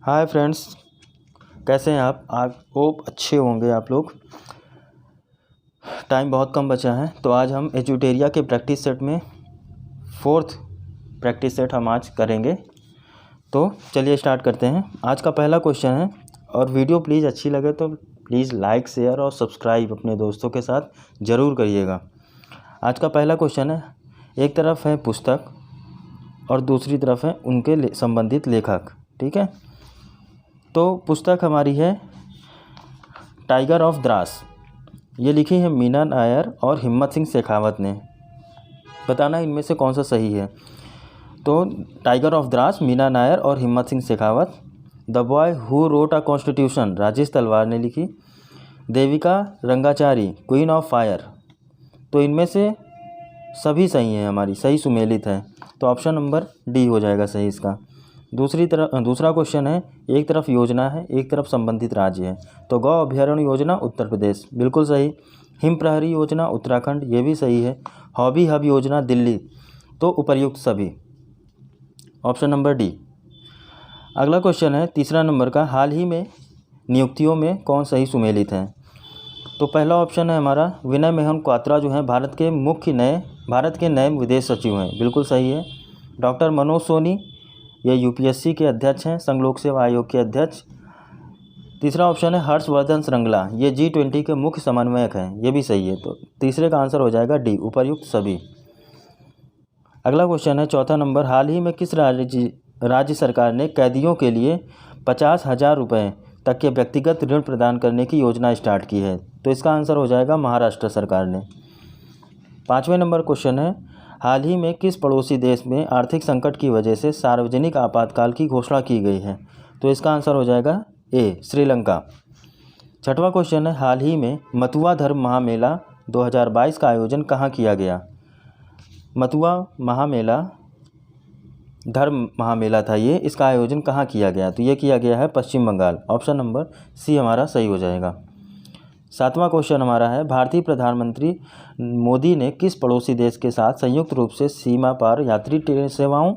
Hi friends, कैसे हैं आप होप अच्छे होंगे आप लोग। टाइम बहुत कम बचा है तो आज हम एजुटेरिया के प्रैक्टिस सेट में 4th प्रैक्टिस सेट हम आज करेंगे। तो चलिए स्टार्ट करते हैं। आज का पहला क्वेश्चन है, और वीडियो प्लीज़ अच्छी लगे तो प्लीज़ लाइक शेयर और सब्सक्राइब अपने दोस्तों के साथ ज़रूर करिएगा। आज का पहला क्वेश्चन है, एक तरफ है पुस्तक और दूसरी तरफ है उनके संबंधित लेखक। ठीक है, तो पुस्तक हमारी है टाइगर ऑफ द्रास। ये लिखी है मीना नायर और हिम्मत सिंह शेखावत ने। बताना इनमें से कौन सा सही है। तो टाइगर ऑफ द्रास मीना नायर और हिम्मत Singh Shekhawat. The boy who wrote a constitution Rajesh तलवार ने लिखी। Devika Rangachari queen of fire. तो इनमें से सभी सही हैं, हमारी सही सुमेलित है। तो ऑप्शन नंबर डी हो जाएगा सही इसका। दूसरा क्वेश्चन है, एक तरफ योजना है एक तरफ संबंधित राज्य है। तो गौ अभ्यारण्य योजना उत्तर प्रदेश, बिल्कुल सही। हिम प्रहरी योजना उत्तराखंड, ये भी सही है। हॉबी हब योजना दिल्ली, तो उपर्युक्त सभी, ऑप्शन नंबर डी। अगला क्वेश्चन है तीसरा नंबर का, हाल ही में नियुक्तियों में कौन सही सुमेलित है। तो पहला ऑप्शन है हमारा विनय मोहन क्वात्रा जो है भारत के नए विदेश सचिव हैं, बिल्कुल सही है। डॉक्टर मनोज सोनी, ये यूपीएससी के अध्यक्ष हैं, संघ लोक सेवा आयोग के अध्यक्ष। तीसरा ऑप्शन है हर्षवर्धन श्रृंगला, ये G20 के मुख्य समन्वयक हैं, ये भी सही है। तो तीसरे का आंसर हो जाएगा डी, उपर्युक्त सभी। अगला क्वेश्चन है चौथा नंबर, हाल ही में किस राज्य सरकार ने कैदियों के लिए 50,000 रुपये तक के व्यक्तिगत ऋण प्रदान करने की योजना स्टार्ट की है। तो इसका आंसर हो जाएगा महाराष्ट्र सरकार ने। पाँचवें नंबर क्वेश्चन है, हाल ही में किस पड़ोसी देश में आर्थिक संकट की वजह से सार्वजनिक आपातकाल की घोषणा की गई है। तो इसका आंसर हो जाएगा ए, श्रीलंका। छठवां क्वेश्चन है, हाल ही में मथुआ धर्म महामेला 2022 का आयोजन कहाँ किया गया। मथुआ धर्म महामेला था ये, इसका आयोजन कहाँ किया गया। तो ये किया गया है पश्चिम बंगाल, ऑप्शन नंबर सी हमारा सही हो जाएगा। सातवां क्वेश्चन हमारा है, भारतीय प्रधानमंत्री मोदी ने किस पड़ोसी देश के साथ संयुक्त रूप से सीमा पार यात्री ट्रेन सेवाओं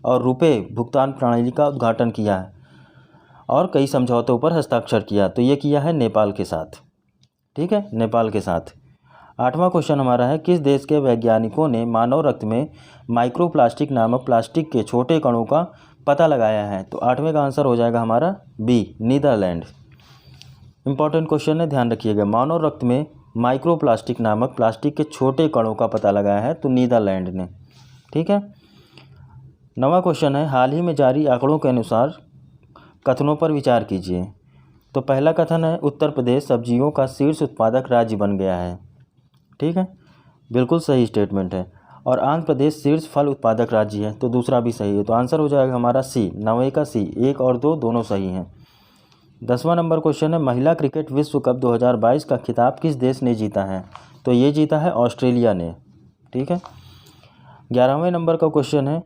और रुपए भुगतान प्रणाली का उद्घाटन किया है और कई समझौतों पर हस्ताक्षर किया। तो ये किया है नेपाल के साथ। ठीक है, नेपाल के साथ। आठवां क्वेश्चन हमारा है, किस देश के वैज्ञानिकों ने मानव रक्त में माइक्रोप्लास्टिक नामक प्लास्टिक के छोटे कणों का पता लगाया है। तो आठवें का आंसर हो जाएगा हमारा बी, नीदरलैंड। इंपॉर्टेंट क्वेश्चन है, ध्यान रखिएगा। मानव रक्त में माइक्रोप्लास्टिक नामक प्लास्टिक के छोटे कणों का पता लगाया है तो नीदरलैंड ने। ठीक है। नवा क्वेश्चन है, हाल ही में जारी आंकड़ों के अनुसार कथनों पर विचार कीजिए। तो पहला कथन है, उत्तर प्रदेश सब्जियों का शीर्ष उत्पादक राज्य बन गया है। ठीक है, बिल्कुल सही स्टेटमेंट है। और आंध्र प्रदेश शीर्ष फल उत्पादक राज्य है, तो दूसरा भी सही है। तो आंसर हो जाएगा हमारा सी, 9 का सी। 1 और 2 दोनों सही हैं। 10वां नंबर क्वेश्चन है, महिला क्रिकेट विश्व कप 2022 का खिताब किस देश ने जीता है। तो ये जीता है ऑस्ट्रेलिया ने। ठीक है। 11वें नंबर का क्वेश्चन है,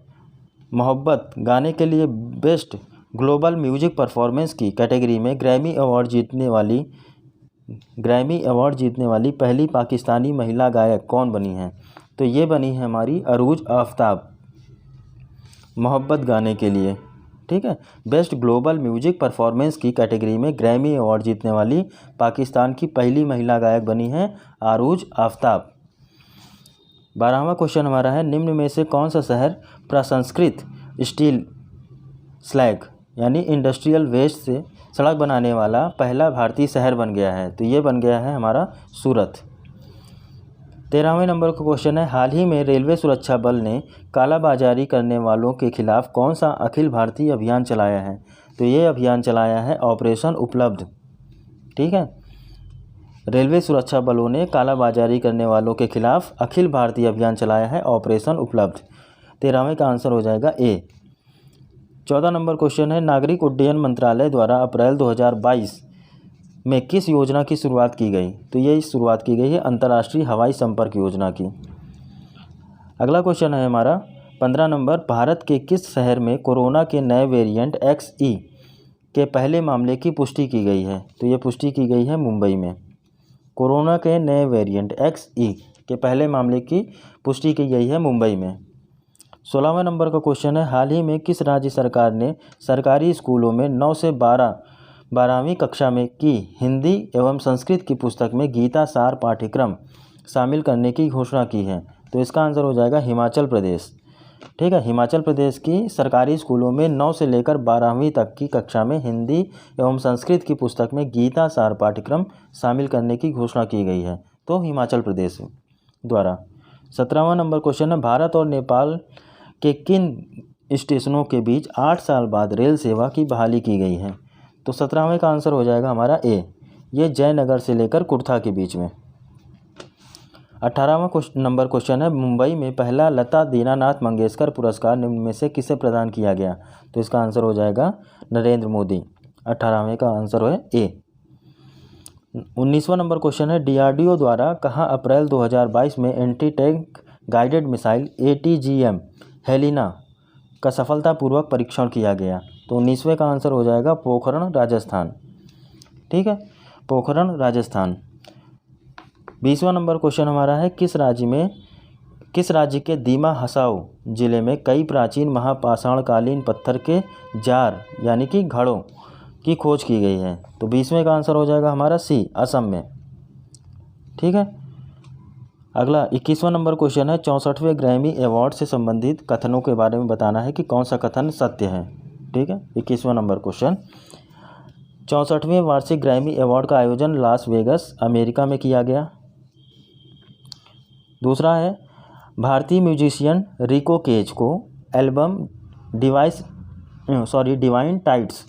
मोहब्बत गाने के लिए बेस्ट ग्लोबल म्यूजिक परफॉर्मेंस की कैटेगरी में ग्रैमी अवार्ड जीतने वाली पहली पाकिस्तानी महिला गायक कौन बनी है। तो ये बनी है हमारी अरूज आफ्ताब, मोहब्बत गाने के लिए। ठीक है, बेस्ट ग्लोबल म्यूजिक परफॉर्मेंस की कैटेगरी में ग्रैमी अवार्ड जीतने वाली पाकिस्तान की पहली महिला गायक बनी है अरूज आफ्ताब। 12वां क्वेश्चन हमारा है, निम्न में से कौन सा शहर प्रसंस्कृत स्टील स्लैग यानी इंडस्ट्रियल वेस्ट से सड़क बनाने वाला पहला भारतीय शहर बन गया है। तो ये बन गया है हमारा सूरत। 13वें नंबर का क्वेश्चन है, हाल ही में रेलवे सुरक्षा बल ने कालाबाजारी करने वालों के खिलाफ कौन सा अखिल भारतीय अभियान चलाया है। तो ये अभियान चलाया है ऑपरेशन उपलब्ध। ठीक है, रेलवे सुरक्षा बलों ने कालाबाजारी करने वालों के खिलाफ अखिल भारतीय अभियान चलाया है ऑपरेशन उपलब्ध। 13वें का आंसर हो जाएगा ए। 14 नंबर क्वेश्चन है, नागरिक उड्डयन मंत्रालय द्वारा अप्रैल 2022 में किस योजना की शुरुआत की गई। तो ये शुरुआत की गई है अंतर्राष्ट्रीय हवाई संपर्क योजना की। अगला क्वेश्चन है हमारा 15 नंबर, भारत के किस शहर में कोरोना के नए वेरिएंट XE के पहले मामले की पुष्टि की गई है। तो ये पुष्टि की गई है मुंबई में। कोरोना के नए वेरिएंट XE के पहले मामले की पुष्टि की गई है मुंबई में। 16वें नंबर का क्वेश्चन है, हाल ही में किस राज्य सरकार ने सरकारी स्कूलों में 9 से 12वीं कक्षा में की हिंदी एवं संस्कृत की पुस्तक में गीता सार पाठ्यक्रम शामिल करने की घोषणा की है? तो इसका आंसर हो जाएगा हिमाचल प्रदेश। ठीक है, हिमाचल प्रदेश की सरकारी स्कूलों में 9 से लेकर 12वीं तक की कक्षा में हिंदी एवं संस्कृत की पुस्तक में गीता सार पाठ्यक्रम शामिल करने की घोषणा की गई है, तो हिमाचल प्रदेश द्वारा। 17वां नंबर क्वेश्चन है, भारत और नेपाल के किन स्टेशनों के बीच 8 साल बाद रेल सेवा की बहाली की गई है? तो 17वें का आंसर हो जाएगा हमारा ए, ये जयनगर से लेकर कुर्था के बीच में। 18वां नंबर क्वेश्चन है, मुंबई में पहला लता दीनानाथ मंगेशकर पुरस्कार निम्न में से किसे प्रदान किया गया? तो इसका आंसर हो जाएगा नरेंद्र मोदी। 18वें का आंसर है ए। 19वां नंबर क्वेश्चन है, DRDO द्वारा कहाँ अप्रैल 2022 में anti tank guided missile ATGM Helina का सफलतापूर्वक परीक्षण किया गया? तो 19वें का आंसर हो जाएगा पोखरण, राजस्थान। ठीक है, पोखरण, राजस्थान। 20वां नंबर क्वेश्चन हमारा है, किस राज्य के दीमा हसाओ जिले में कई प्राचीन महापाषाणकालीन पत्थर के जार यानी कि घड़ों की खोज की गई है? तो 20वें का आंसर हो जाएगा हमारा सी, असम में। ठीक है, अगला 21वां नंबर क्वेश्चन है, 64वें ग्रैमी अवार्ड से संबंधित कथनों के बारे में बताना है कि कौन सा कथन सत्य है। ठीक है, 21वां नंबर क्वेश्चन, 64वें वार्षिक ग्रैमी अवार्ड का आयोजन लास वेगस, अमेरिका में किया गया। दूसरा है, भारतीय म्यूजिशियन रिको केज को एल्बम डिवाइन टाइड्स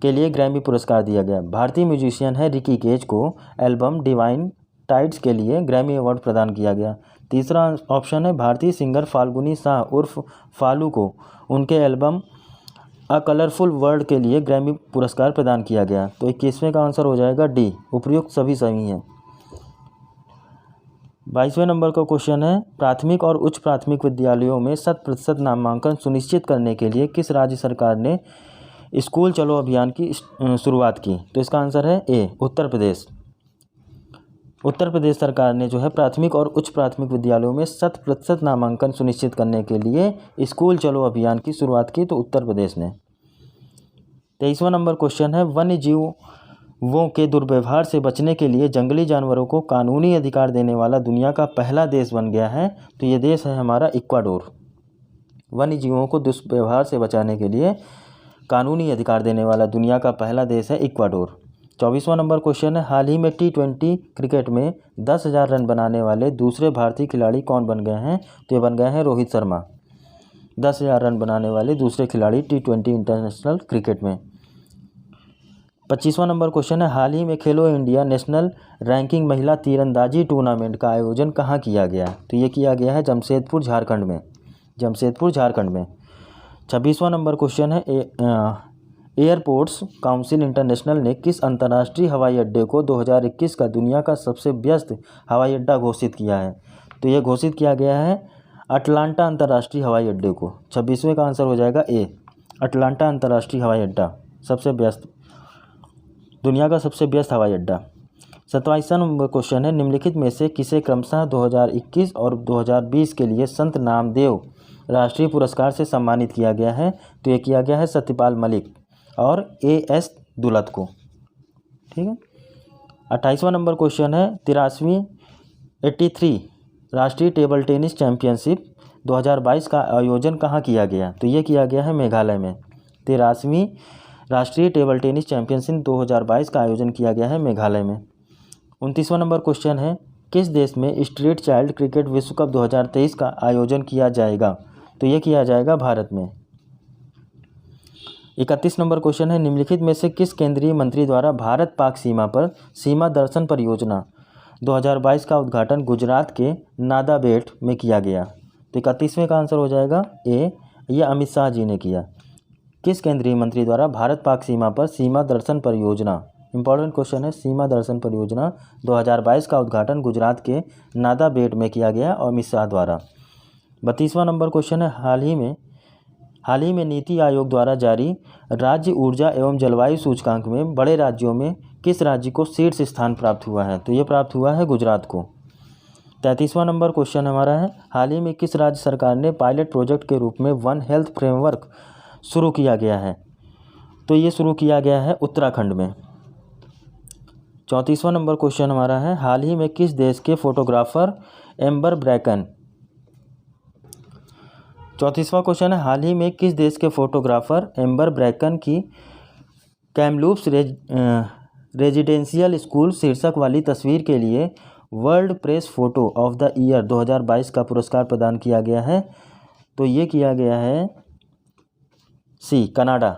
के लिए ग्रैमी पुरस्कार दिया गया। भारतीय म्यूजिशियन है रिकी केज को एल्बम डिवाइन टाइड्स के लिए ग्रैमी अवार्ड प्रदान किया गया। तीसरा ऑप्शन है, भारतीय सिंगर फाल्गुनी शाह उर्फ फालू को उनके एल्बम अ कलरफुल वर्ल्ड के लिए ग्रैमी पुरस्कार प्रदान किया गया। तो 21वें का आंसर हो जाएगा डी, उपयुक्त सभी सही हैं। 22वें नंबर का क्वेश्चन है, प्राथमिक और उच्च प्राथमिक विद्यालयों में 100% नामांकन सुनिश्चित करने के लिए किस राज्य सरकार ने स्कूल चलो अभियान की शुरुआत की? तो इसका आंसर है ए, उत्तर प्रदेश। उत्तर प्रदेश सरकार ने जो है प्राथमिक और उच्च प्राथमिक विद्यालयों में 100% नामांकन सुनिश्चित करने के लिए स्कूल चलो अभियान की शुरुआत की, तो उत्तर प्रदेश ने। 23वां नंबर क्वेश्चन है, वन्य जीवों के दुर्व्यवहार से बचने के लिए जंगली जानवरों को कानूनी अधिकार देने वाला दुनिया का पहला देश बन गया है, तो ये देश है हमारा इक्वाडोर। वन्य जीवों को दुष्व्यवहार से बचाने के लिए कानूनी अधिकार देने वाला दुनिया का पहला देश है इक्वाडोर। 24वां नंबर क्वेश्चन है, हाल ही में T20 क्रिकेट में 10,000 रन बनाने वाले दूसरे भारतीय खिलाड़ी कौन बन गए हैं? तो ये बन गए हैं रोहित शर्मा। 10,000 रन बनाने वाले दूसरे खिलाड़ी T20 इंटरनेशनल क्रिकेट में। 25वां नंबर क्वेश्चन है, हाल ही में खेलो इंडिया नेशनल रैंकिंग महिला तीरंदाजी टूर्नामेंट का आयोजन कहाँ किया गया? तो ये किया गया है जमशेदपुर, झारखंड में। जमशेदपुर, झारखंड में। 26वां नंबर क्वेश्चन है, एयरपोर्ट्स काउंसिल इंटरनेशनल ने किस अंतर्राष्ट्रीय हवाई अड्डे को 2021 का दुनिया का सबसे व्यस्त हवाई अड्डा घोषित किया है? तो यह घोषित किया गया है अटलांटा अंतर्राष्ट्रीय हवाई अड्डे को। 26वें का आंसर हो जाएगा ए, अटलांटा अंतर्राष्ट्रीय हवाई अड्डा सबसे व्यस्त, दुनिया का सबसे व्यस्त हवाई अड्डा। 27वां नंबर क्वेश्चन है, निम्नलिखित में से किसे क्रमशः 2021 और 2020 के लिए संत नामदेव राष्ट्रीय पुरस्कार से सम्मानित किया गया है? तो ये किया गया है सत्यपाल मलिक और AS दुलत को। ठीक है, 28वां नंबर क्वेश्चन है, 83 राष्ट्रीय टेबल टेनिस चैंपियनशिप 2022 का आयोजन कहाँ किया गया? तो ये किया गया है मेघालय में। 83वीं राष्ट्रीय टेबल टेनिस चैंपियनशिप 2022 का आयोजन किया गया है मेघालय में। 29वां नंबर क्वेश्चन है, किस देश में स्ट्रीट चाइल्ड क्रिकेट विश्व कप 2023 का आयोजन किया जाएगा? तो ये किया जाएगा भारत में। 31 नंबर क्वेश्चन है, निम्नलिखित में से किस केंद्रीय मंत्री द्वारा भारत पाक सीमा पर सीमा दर्शन परियोजना 2022 का उद्घाटन गुजरात के नादाबेट में किया गया? तो 31वें का आंसर हो जाएगा ए, यह अमित शाह जी ने किया। किस केंद्रीय मंत्री द्वारा भारत पाक सीमा पर सीमा दर्शन परियोजना, इंपॉर्टेंट क्वेश्चन है, सीमा दर्शन परियोजना 2022 का उद्घाटन गुजरात के नादाबेट में किया गया और अमित शाह द्वारा। 32वां नंबर क्वेश्चन है, हाल ही में नीति आयोग द्वारा जारी राज्य ऊर्जा एवं जलवायु सूचकांक में बड़े राज्यों में किस राज्य को शीर्ष स्थान प्राप्त हुआ है? तो ये प्राप्त हुआ है गुजरात को। 33वां नंबर क्वेश्चन हमारा है, हाल ही में किस राज्य सरकार ने पायलट प्रोजेक्ट के रूप में वन हेल्थ फ्रेमवर्क शुरू किया गया है? तो ये शुरू किया गया है उत्तराखंड में। 34वां नंबर क्वेश्चन हमारा है, हाल ही में किस देश के फोटोग्राफर एम्बर ब्रैकन 34वां क्वेश्चन है, हाल ही में किस देश के फोटोग्राफर एम्बर ब्रैकन की कैमलूप्स रेजिडेंशियल स्कूल शीर्षक वाली तस्वीर के लिए world press photo of the year 2022 का पुरस्कार प्रदान किया गया है? तो ये किया गया है सी, कनाडा।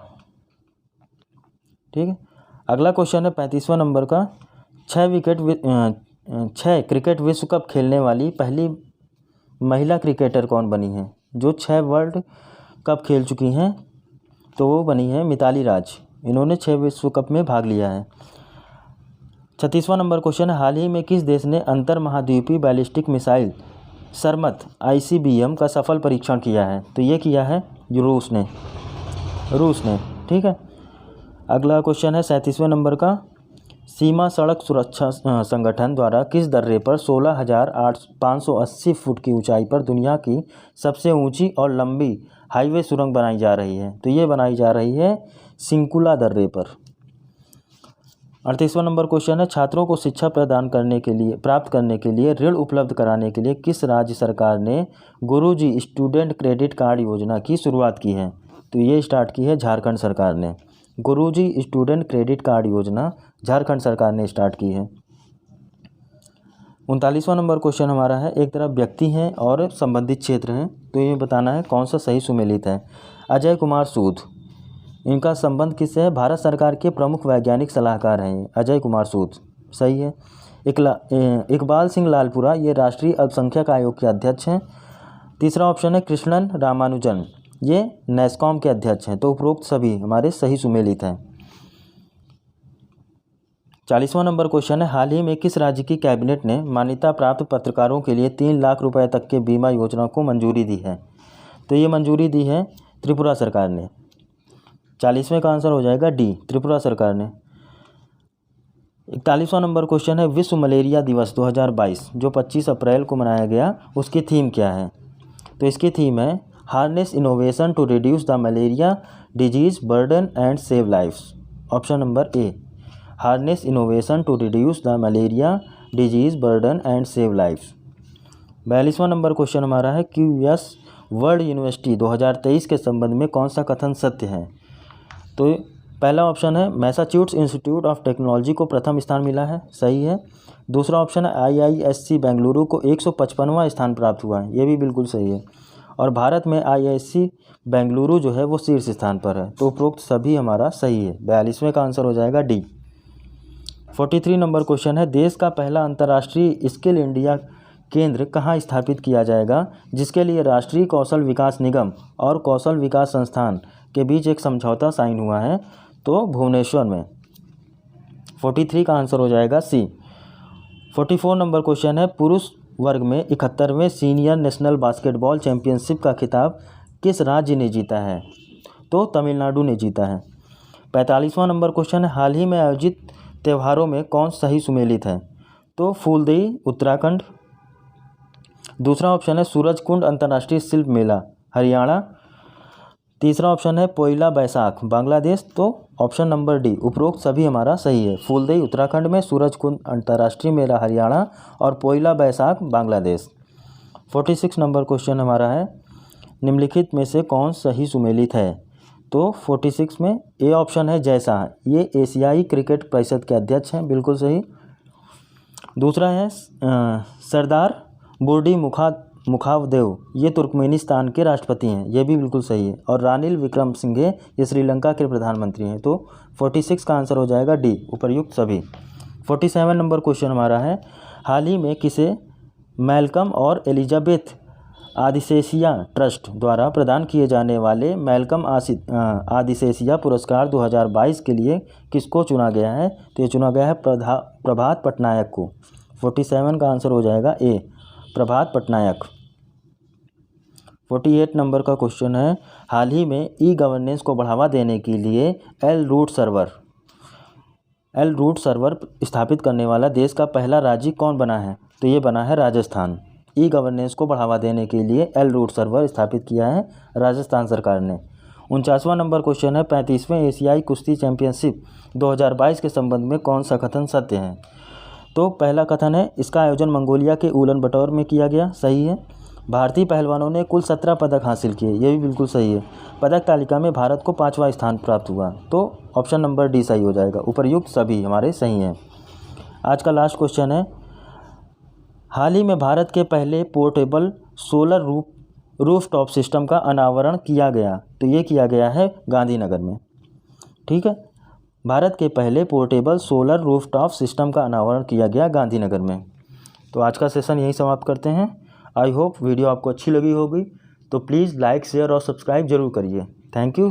ठीक है। अगला क्वेश्चन है 35वां नंबर का, 6 क्रिकेट विश्व कप खेलने वाली पहली महिला क्रिकेटर कौन बनी है? जो 6 वर्ल्ड कप खेल चुकी हैं तो वो बनी है मिताली राज। इन्होंने 6 विश्व कप में भाग लिया है। 36वां नंबर क्वेश्चन है, हाल ही में किस देश ने अंतर महाद्वीपीय बैलिस्टिक मिसाइल सरमत ICBM का सफल परीक्षण किया है? तो ये किया है रूस ने। ठीक है। अगला क्वेश्चन है 37वें नंबर का, सीमा सड़क सुरक्षा संगठन द्वारा किस दर्रे पर 16,580 फुट की ऊंचाई पर दुनिया की सबसे ऊंची और लंबी हाईवे सुरंग बनाई जा रही है? तो ये बनाई जा रही है सिंकुला दर्रे पर। 38वां नंबर क्वेश्चन है, छात्रों को शिक्षा प्राप्त करने के लिए ऋण उपलब्ध कराने के लिए किस राज्य सरकार ने गुरुजी स्टूडेंट क्रेडिट कार्ड योजना की शुरुआत की है? तो ये स्टार्ट की है झारखंड सरकार ने। गुरुजी स्टूडेंट क्रेडिट कार्ड योजना झारखंड सरकार ने स्टार्ट की है। 39वां नंबर क्वेश्चन हमारा है, एक तरफ व्यक्ति हैं और संबंधित क्षेत्र हैं, तो ये बताना है कौन सा सही सुमेलित है। अजय कुमार सूद, इनका संबंध किससे है? भारत सरकार के प्रमुख वैज्ञानिक सलाहकार हैं अजय कुमार सूद, सही है। इकबाल सिंह लालपुरा, ये राष्ट्रीय अल्पसंख्यक आयोग के अध्यक्ष हैं। तीसरा ऑप्शन है कृष्णन रामानुजन, ये नेस्कॉम के अध्यक्ष हैं। तो उपरोक्त सभी हमारे सही सुमेलित हैं। 40वां नंबर क्वेश्चन है, हाल ही में किस राज्य की कैबिनेट ने मान्यता प्राप्त पत्रकारों के लिए 3 लाख रुपए तक के बीमा योजना को मंजूरी दी है? तो ये मंजूरी दी है त्रिपुरा सरकार ने। 40वें का आंसर हो जाएगा डी, त्रिपुरा सरकार ने। 41वां नंबर क्वेश्चन है, विश्व मलेरिया दिवस 2022 जो 25 अप्रैल को मनाया गया, उसकी थीम क्या है? तो इसकी थीम है harness innovation to reduce the malaria disease burden and save lifes. Option number A, harness innovation to reduce the malaria disease burden and save lifes. 42वां नंबर क्वेश्चन हमारा है, QS वर्ल्ड यूनिवर्सिटी 2023 के संबंध में कौन सा कथन सत्य है? तो पहला ऑप्शन है मैसाचुसेट्स इंस्टीट्यूट ऑफ टेक्नोलॉजी को प्रथम स्थान मिला है, सही है। दूसरा ऑप्शन है IISc बेंगलुरु को 155वां स्थान प्राप्त हुआ है, ये भी बिल्कुल सही है। और भारत में IISc बेंगलुरु जो है वो शीर्ष स्थान पर है। तो उपरोक्त सभी हमारा सही है। 42वें का आंसर हो जाएगा डी। 43 नंबर क्वेश्चन है, देश का पहला अंतर्राष्ट्रीय स्किल इंडिया केंद्र कहाँ स्थापित किया जाएगा, जिसके लिए राष्ट्रीय कौशल विकास निगम और कौशल विकास संस्थान के बीच एक समझौता साइन हुआ है? तो भुवनेश्वर में। 43 का आंसर हो जाएगा सी। 44 नंबर क्वेश्चन है, पुरुष वर्ग में 71वें सीनियर नेशनल बास्केटबॉल चैंपियनशिप का खिताब किस राज्य ने जीता है? तो तमिलनाडु ने जीता है। 45वां नंबर क्वेश्चन है, हाल ही में आयोजित त्योहारों में कौन सही सुमेलित है? तो फूलदेई उत्तराखंड। दूसरा ऑप्शन है सूरजकुंड अंतर्राष्ट्रीय शिल्प मेला हरियाणा। तीसरा ऑप्शन है पोइला बैसाख बांग्लादेश। तो ऑप्शन नंबर डी, उपरोक्त सभी हमारा सही है। फूलदेई उत्तराखंड में, सूरजकुंड अंतर्राष्ट्रीय मेला हरियाणा और पोइला बैसाख बांग्लादेश। 46 नंबर क्वेश्चन हमारा है, निम्नलिखित में से कौन सही सुमेलित है? तो 46 में ए ऑप्शन है जय शाह, ये एशियाई क्रिकेट परिषद के अध्यक्ष हैं, बिल्कुल सही। दूसरा है सरदार बुर्डी मुखावदेव, ये तुर्कमेनिस्तान के राष्ट्रपति हैं, ये भी बिल्कुल सही है। और रानिल विक्रमसिंघे, ये श्रीलंका के प्रधानमंत्री हैं। तो 46 का आंसर हो जाएगा डी, उपर्युक्त सभी। 47 नंबर क्वेश्चन हमारा है, हाल ही में किसे मैल्कम और एलिजाबेथ आदिशेषिया ट्रस्ट द्वारा प्रदान किए जाने वाले मैल्कम आदिशेषिया पुरस्कार 2022 के लिए किसको चुना गया है? तो ये चुना गया है प्रभात पटनायक को। 47 का आंसर हो जाएगा ए, प्रभात पटनायक। 48 नंबर का क्वेश्चन है, हाल ही में ई गवर्नेंस को बढ़ावा देने के लिए एल रूट सर्वर स्थापित करने वाला देश का पहला राज्य कौन बना है? तो ये बना है राजस्थान। ई गवर्नेंस को बढ़ावा देने के लिए एल रूट सर्वर स्थापित किया है राजस्थान सरकार ने। 49वां नंबर क्वेश्चन है, 35वें एशियाई कुश्ती चैंपियनशिप 2022 के संबंध में कौन सा कथन सत्य है? तो पहला कथन है, इसका आयोजन मंगोलिया के उलन बटोर में किया गया, सही है। भारतीय पहलवानों ने कुल 17 पदक हासिल किए, ये भी बिल्कुल सही है। पदक तालिका में भारत को 5वां स्थान प्राप्त हुआ, तो ऑप्शन नंबर डी सही हो जाएगा। उपर्युक्त सभी हमारे सही हैं। आज का लास्ट क्वेश्चन है, हाल ही में भारत के पहले पोर्टेबल सोलर रूफटॉप सिस्टम का अनावरण किया गया, तो ये किया गया है गांधीनगर में। ठीक है, भारत के पहले पोर्टेबल सोलर रूफटॉप सिस्टम का अनावरण किया गया गांधीनगर में। तो आज का सेशन यहीं समाप्त करते हैं। आई होप वीडियो आपको अच्छी लगी होगी, तो प्लीज़ लाइक शेयर और सब्सक्राइब जरूर करिए। Thank you.